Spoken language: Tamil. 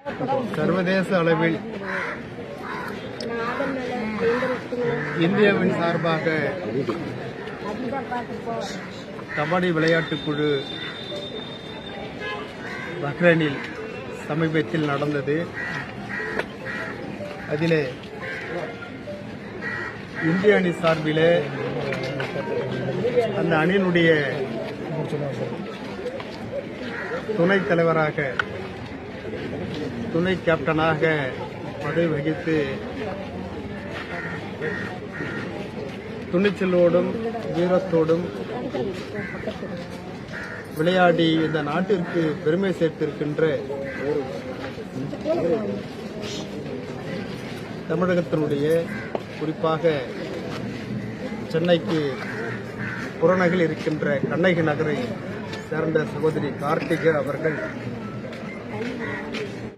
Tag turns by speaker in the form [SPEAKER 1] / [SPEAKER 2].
[SPEAKER 1] சர்வதேச அளவில் இந்தியாவின் சார்பாக கபடி விளையாட்டுக் குழு பஹ்ரைனில் சமீபத்தில் நடந்தது. அதிலே இந்திய அணி சார்பிலே அந்த அணியினுடைய துணைத் தலைவராக, துணை கேப்டனாக பதவி வகித்து துணிச்சலோடும் வீரத்தோடும் விளையாடி இந்த நாட்டிற்கு பெருமை சேர்த்திருக்கின்ற தமிழகத்தினுடைய, குறிப்பாக சென்னைக்கு புறநகரில் இருக்கின்ற கண்ணகி நகரை சேர்ந்த சகோதரி கார்த்திகா அவர்கள்